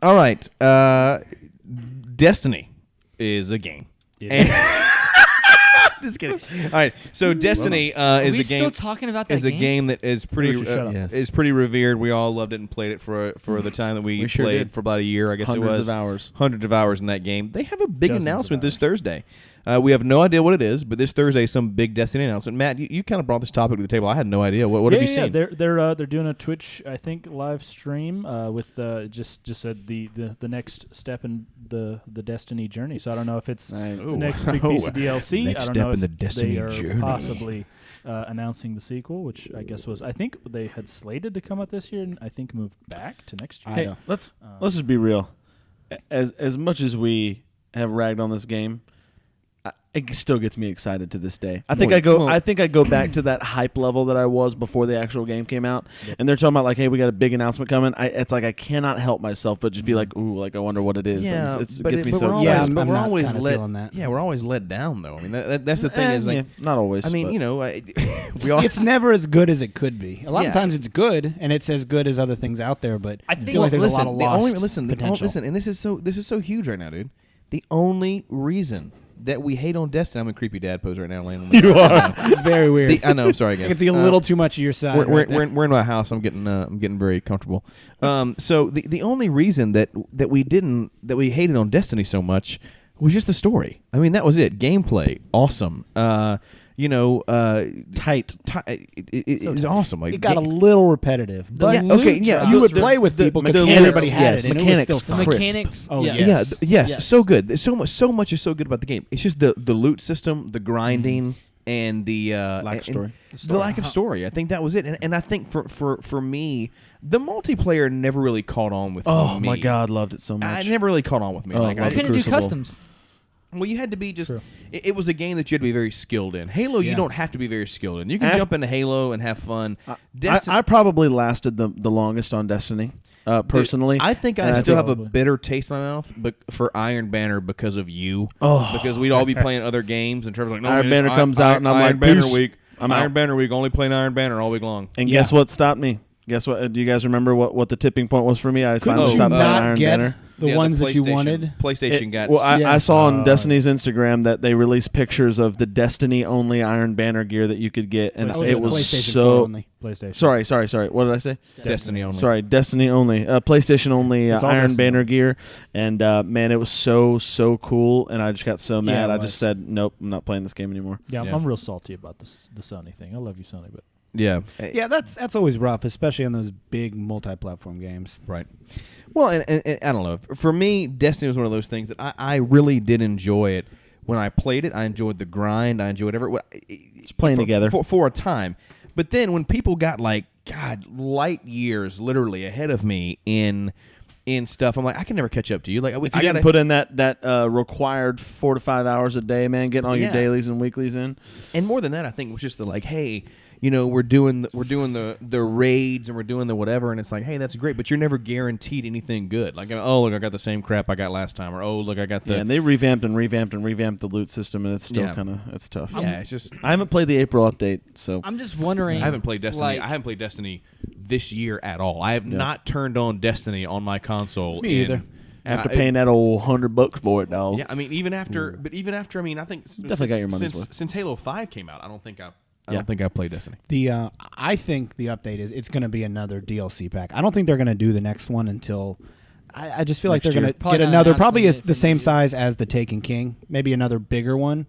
All right. Destiny is a game. Yeah. Just kidding. All right. So Destiny is a game. Still talking about that is a game that is pretty is pretty revered. We all loved it and played it for the time that we played for about a year. I guess hundreds of hours. Hundreds of hours in that game. They have a big announcement this Thursday. We have no idea what it is, but this Thursday some big Destiny announcement. Matt, you kind of brought this topic to the table. I had no idea. What have you seen? They're doing a Twitch, I think, live stream with just said the next step in the Destiny journey. So I don't know if it's the next big piece of DLC. Next I don't step know in if the Destiny they are journey. possibly announcing the sequel, which I guess I think they had slated to come out this year, and I think moved back to next year. Hey, let's just be real. As much as we have ragged on this game, it still gets me excited to this day. I think I go back to that hype level that I was before the actual game came out. Yep. And they're talking about like, hey, we got a big announcement coming. It's like I cannot help myself but just be like, ooh, like I wonder what it is. Yeah, it gets me so excited. Yeah, but we're always we're always let down though. I mean, that's the thing is like, not always. I mean, we all. It's never as good as it could be. A lot of times it's good, and it's as good as other things out there. But I feel like there's a lot of lost potential. And this is so huge right now, dude. The only reason that we hate on Destiny. I'm a creepy dad pose right now. You are. It's very weird. I know. I'm sorry, guys. I can see a little too much of your side. We're in my house. I'm getting very comfortable. So the only reason that we hated on Destiny so much was just the story. I mean, that was it. Gameplay, awesome. Tight. It was awesome. Like it got a little repetitive, but you would play with people because everybody had it. And mechanics, it was still fun. Mechanics. Oh yes, so good. So much is so good about the game. It's just the loot system, the grinding, and the lack of story. The lack of story. I think that was it. And I think for me, the multiplayer never really caught on with me. Oh my God, loved it so much. I never really caught on with me. I couldn't do customs. Well, you had to be just. It was a game that you had to be very skilled in. Halo, you don't have to be very skilled in. You can jump into Halo and have fun. I probably lasted the longest on Destiny, personally. Dude, I think I still have a bitter taste in my mouth, but for Iron Banner because of you. Because we'd all be playing other games, and Trevor's like, "No, Iron Banner comes out, and I'm like, Iron Banner Peace. week. Iron Banner week. Only playing Iron Banner all week long." And guess what stopped me? Guess what? Do you guys remember what the tipping point was for me? I finally stopped playing Iron Banner. The ones that you wanted? PlayStation got... Well, I saw on Destiny's Instagram that they released pictures of the Destiny-only Iron Banner gear that you could get, and it was PlayStation. Sorry. What did I say? Destiny only. Sorry, Destiny only. PlayStation-only Iron Banner gear, and man, it was so cool, and I just got so mad. I just said, nope, I'm not playing this game anymore. Yeah, I'm real salty about the Sony thing. I love you, Sony, but... Yeah, that's always rough, especially on those big multi-platform games. Right. Well, and I don't know. For me, Destiny was one of those things that I really did enjoy it when I played it. I enjoyed the grind. I enjoyed Just playing together for a time. But then when people got light years literally ahead of me in stuff, I'm like, I can never catch up to you. Like, if you didn't put in that required 4 to 5 hours a day, man, getting all your dailies and weeklies in. And more than that, I think it was just hey. We're doing the raids and we're doing the whatever, and it's like, hey, that's great, but you're never guaranteed anything good. Like, oh, look, I got the same crap I got last time, or oh, look, I got the. Yeah, and they revamped the loot system, and it's still it's tough. Yeah, it's just. I haven't played the April update, so I'm just wondering. I haven't played Destiny. I haven't played Destiny this year at all. I have not turned on Destiny on my console. Me either. After paying that old $100 for it, dog. Yeah, I mean, even after, I mean, I think definitely got your money's worth. Since Halo 5 came out, I don't think I've played Destiny. I think the update it's going to be another DLC pack. I don't think they're going to do the next one until. I just feel like they're going to get another, probably the same size as the Taken King, maybe another bigger one.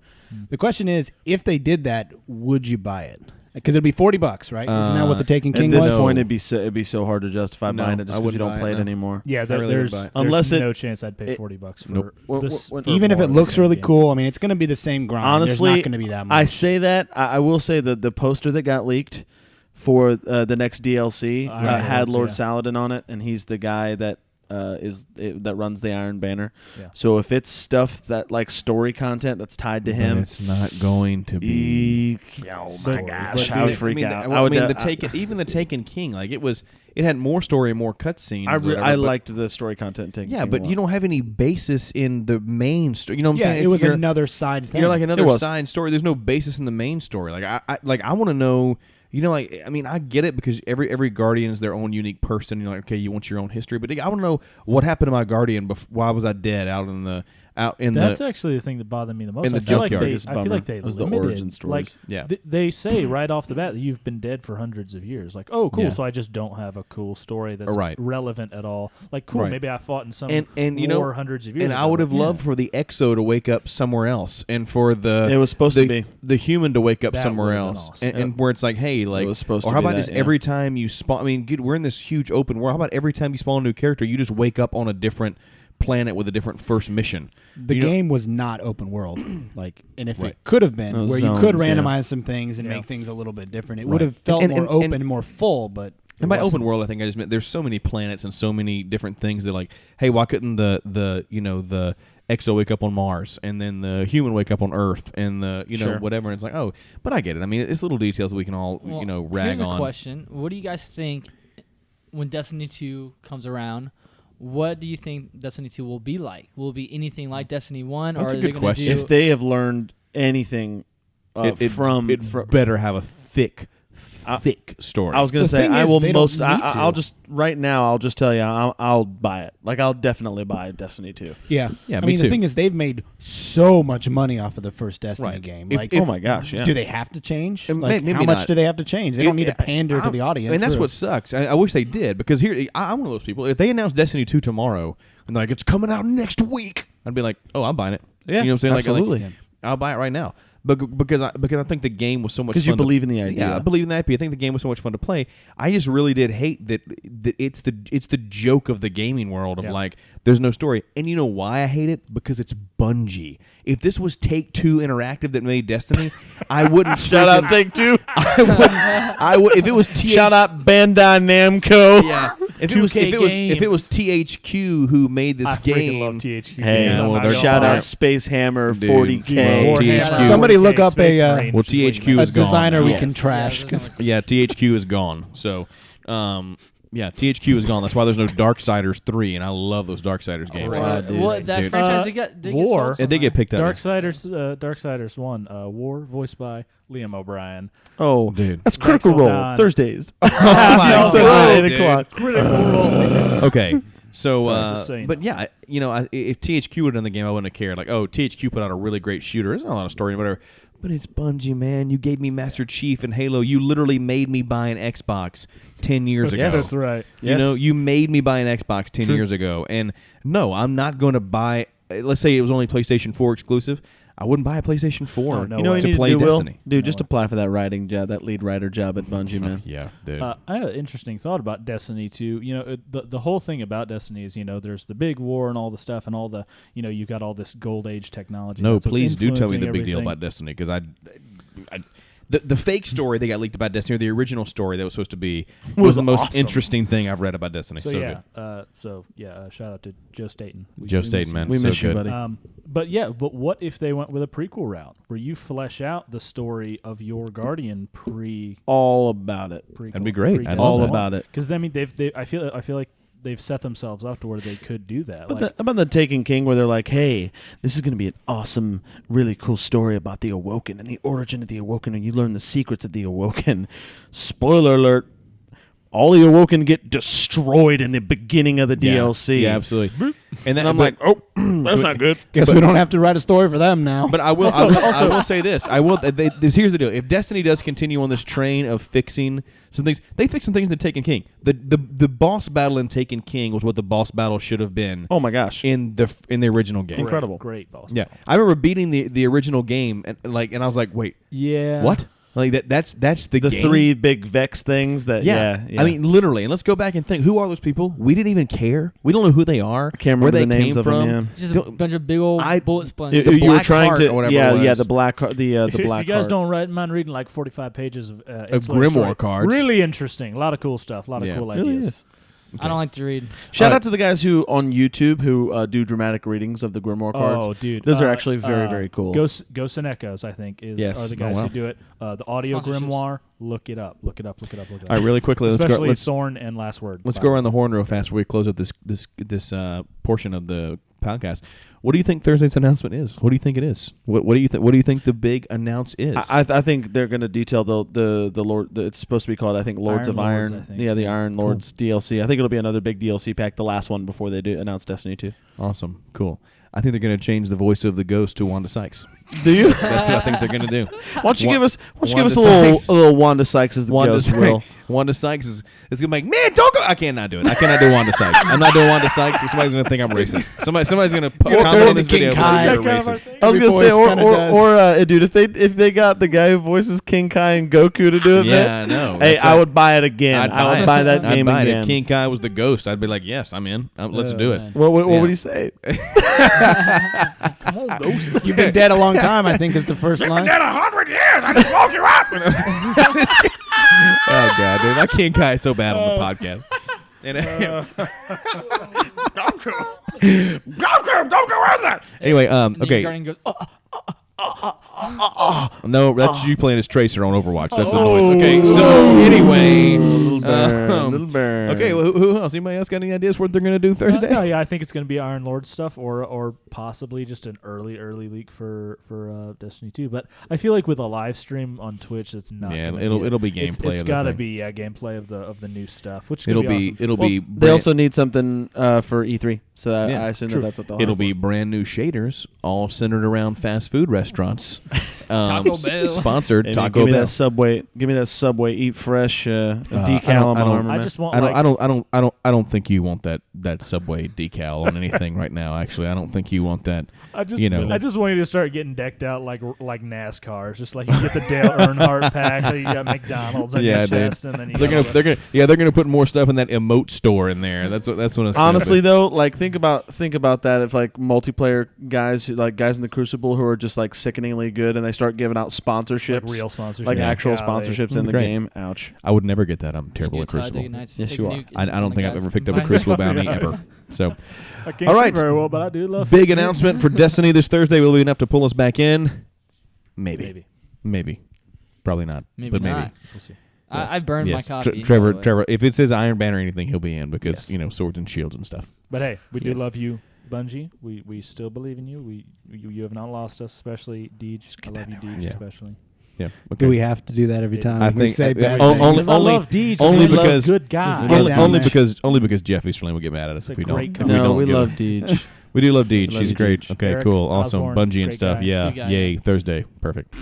The question is, if they did that, would you buy it? Because it'd be $40, right? Isn't that what the Taken King was? At this point, it'd be so hard to justify buying it just because you don't play it anymore. Yeah, there's no chance I'd pay $40 for this. Even if it looks really cool, I mean, it's going to be the same grind. Honestly, there's not going to be that much. I say that. I will say that the poster that got leaked for the next DLC had Lord Saladin on it, and he's the guy that that runs the Iron Banner. Yeah. So if it's stuff that like story content that's tied to him, it's not going to be. Oh my gosh, I would freak out. The Taken King, like it had more story and more cutscenes. I liked the story content. Yeah, but you don't have any basis in the main story. You know what I'm saying? It was another side thing. You're like another side story. There's no basis in the main story. Like I want to know. like, I mean, I get it because every Guardian is their own unique person. You're like, okay, you want your own history, but I want to know what happened to my Guardian. Why was I dead That's actually the thing that bothered me the most. In the I feel junkyard. I feel like they was the limited, origin stories. they say right off the bat that you've been dead for hundreds of years. Like, oh, cool. Yeah. So I just don't have a cool story that's Right. relevant at all. Like, cool. Right. Maybe I fought in some and war hundreds of years and ago. I would have loved for the Exo to wake up somewhere else, and for it was supposed to be the human to wake up That somewhere would've been else, awesome. and where it's like, hey, like, It was supposed or to how be about that, just yeah. every time you spawn? I mean, we're in this huge open world. How about every time you spawn a new character, you just wake up on a different planet with a different first mission? The game was not open world, and if Right. it could have been, Those where you could zones, yeah. randomize some things and Yeah. make things a little bit different, it Right. would have felt And- more and- open, and- more full. But And by open world, I think I just meant there's so many planets and so many different things that, like, hey, why couldn't the Exo wake up on Mars, and then the human wake up on Earth, and the Sure. whatever? And it's like, oh, but I get it. I mean, it's little details that we can all rag here's on. a question: what do you guys think when Destiny 2 comes around? What do you think Destiny 2 will be like? Will it be anything like Destiny 1, That's or a are good they going question. to do? If they have learned anything from better have a thick story. I was gonna The say thing I is, will they don't most. need to. I'll just right now. I'll just tell you. I'll buy it. Like I'll definitely buy Destiny 2. yeah, Yeah, I me mean, too. the thing is, they've made so much money off of the first Destiny Right. game. If- Like, if- Oh my gosh! Yeah. do they have to change? Maybe How much not. do they have to change? They don't need to pander to the audience. and that's True. what sucks. I wish they did, because here I'm one of those people. If they announce Destiny 2 tomorrow and they're like, it's coming out next week, I'd be like, oh, I'm buying it. Yeah, you know what I'm saying? absolutely. Like, I'll buy it right now. But because I think the game was so much fun. Because you believe in the idea. Yeah, I believe in the IP. I think the game was so much fun to play. I just really did hate that it's the joke of the gaming world of like, there's no story. And you know why I hate it? Because it's Bungie. If this was Take-Two Interactive that made Destiny, I wouldn't Shout out Take-Two. I would if it was Shout out Bandai Namco. Yeah. If it 2K was THQ who made this I game, freaking love THQ. Hey, games. I'm well, not they're gonna shout lie. out Space Hammer Dude, 40K. well, THQ. Somebody look up Space a, Marine, well, which is way THQ a is gone. designer we Yes. can trash. Yeah, THQ is gone. So, yeah, THQ is gone. That's why there's no Darksiders 3, and I love those Darksiders games. Wow, dude. Well, that Dude. franchise did get War. sold It did get picked up. Darksiders 1, War, voiced by Liam O'Brien. Oh, Dude. that's Critical Next on Role down. Thursdays. my So God, 8 dude. o'clock. Okay. So, Sorry, just saying. but yeah, if THQ would have done the game, I wouldn't have cared. Like, oh, THQ put out a really great shooter. There's not a lot of story, whatever. But it's Bungie, man. You gave me Master Chief and Halo. You literally made me buy an Xbox 10 years ago. Yes. That's right. You know, you made me buy an Xbox 10 years ago. And no, I'm not going to buy. Let's say it was only PlayStation 4 exclusive. I wouldn't buy a PlayStation 4 Oh, no You know what to you need play to do, Will? Destiny. Dude, just apply for that writing job, that lead writer job at Bungie, man. Yeah, dude. I had an interesting thought about Destiny 2. You know, the whole thing about Destiny is, there's the big war and all the stuff and all the, you've got all this gold age technology. No, that's what's please do tell me the influencing big deal everything. about Destiny, because the fake story that got leaked about Destiny, or the original story that was supposed to be, was the most awesome. interesting thing I've read about Destiny. So, good. shout out to Joe Staten. Joe miss Staten, him. man. We so miss you, good. buddy. But what if they went with a prequel route where you flesh out the story of your Guardian All about it. prequel? That'd be great. I'd All love that. about it. Because I mean, I feel like they've set themselves up to where they could do that. But about the Taken King, where they're like, "Hey, this is going to be an awesome, really cool story about the Awoken and the origin of the Awoken, and you learn the secrets of the Awoken." Spoiler alert: all the Awoken get destroyed in the beginning of the DLC. Yeah, absolutely. And And I'm like, "Oh, that's not good." Guess we don't have to write a story for them now. But I will say this. Here's the deal. If Destiny does continue on this train of fixing some things, they fixed some things in Taken King. The boss battle in Taken King was what the boss battle should have been. Oh my gosh! In the original game. Incredible. great boss. Yeah, I remember beating the original game and I was like, wait, Yeah. what? Like that's the The game? 3 big Vex things that. Yeah. Yeah. I mean, literally. And let's go back and think: who are those people? We didn't even care. We don't know who they are. I can't where remember they the names came of from. them. Just a bunch of big old bullet splinters. The You were Black trying Heart to, or whatever yeah, it was. yeah, the black heart, the If black you guys heart. don't mind reading like 45 pages of Grimoire story, cards. really interesting. A lot of cool stuff. A lot of Yeah. cool It really ideas. is. I don't like to read. Shout All out to the guys who on YouTube who do dramatic readings of the Grimoire cards. Oh, dude, Those are actually very, very cool. Ghosts and Echoes, I think, Yes. are the Oh, guys wow. who do it. The audio Sponsorships. grimoire. Look it up. Look it up. All right, really quickly, Especially Thorn and Last Word. let's go around the horn real fast before we close up this portion of the podcast. What do you think Thursday's announcement is? What do you think it is? What do you think? What do you think the big announce is? I think they're going to detail the Lord. It's supposed to be called, I think, Lords of Iron. Yeah, the Iron Lords DLC. I think it'll be another big DLC pack, the last one before they do announce Destiny 2. Awesome, cool. I think they're going to change the voice of the ghost to Wanda Sykes. Do you? That's what I think they're going to do. Why don't you give us a little Wanda Sykes as the ghost, Will? Wanda Sykes is going to be like, man, don't go. I cannot do it. I cannot do Wanda Sykes. I'm not doing Wanda Sykes. Somebody's going to think I'm racist. Somebody's going to comment on this video because you're racist. I was going to say, dude, if they got the guy who voices King Kai and Goku to do it, I know. Hey, I would buy it again. I would buy that game again. If King Kai was the ghost, I'd be like, yes, I'm in. Let's do it. What would he say? Come on, ghost. You've been dead a long time, I think is the first line. You've been dead 100 years. I just woke you up. Oh, God, dude. That King Kai is so bad on the podcast. Goku, don't go in there. Anyway, okay. Goes, no, that's you playing as Tracer on Overwatch. That's the noise. Okay, so anyway, little burn. Okay, well, who else? Anybody else got any ideas what they're going to do Thursday? No, yeah, I think it's going to be Iron Lord stuff, or possibly just an early leak for Destiny 2. But I feel like with a live stream on Twitch, it's not. Yeah, it'll be gameplay. It's got to be gameplay of the new stuff, which it'll be awesome. It'll be. They also need something for E3, so I assume that's what they'll. It'll be brand new shaders, all centered around fast food restaurants. Taco Bell sponsored. Taco Bell. Give me that Subway Eat Fresh decal on my armor. I just want. I don't think you want that Subway decal on anything right now. Actually, I don't think you want that. I just want you to start getting decked out like NASCARs, just like you get the Dale Earnhardt pack, like you got McDonald's on your chest, and then they're gonna put more stuff in that emote store in there. That's what it's honestly though. Like think about that if like multiplayer guys in the Crucible who are just like sickeningly good and they start giving out sponsorships, like real sponsorships, like actual sponsorships in the game. Ouch! I would never get that. I'm terrible at Crucible. Yes, you are. I don't think I've ever picked up a Crucible bounty ever. So, I can't all right, very well, but I do love big announcement for Destiny this Thursday. Will be enough to pull us back in? Maybe. Probably not. Maybe. We'll see. Yes. I burned my copy. Trevor, if it says Iron Banner or anything, he'll be in because swords and shields and stuff. But hey, we do love you, Bungie. We still believe in you. You have not lost us, especially Deej. I love you, Deej, especially. Yeah. Okay. Do we have to do that every time? I think say bad only love Deej. Only because good guys. Only because Jeff Easterling will get mad at us if we don't. No, we love Deej. We do love Deej. She's great. Deej. Okay, Eric cool, awesome. Osborne, Bungie and stuff. guy. Yeah. Yay. Thursday. Perfect.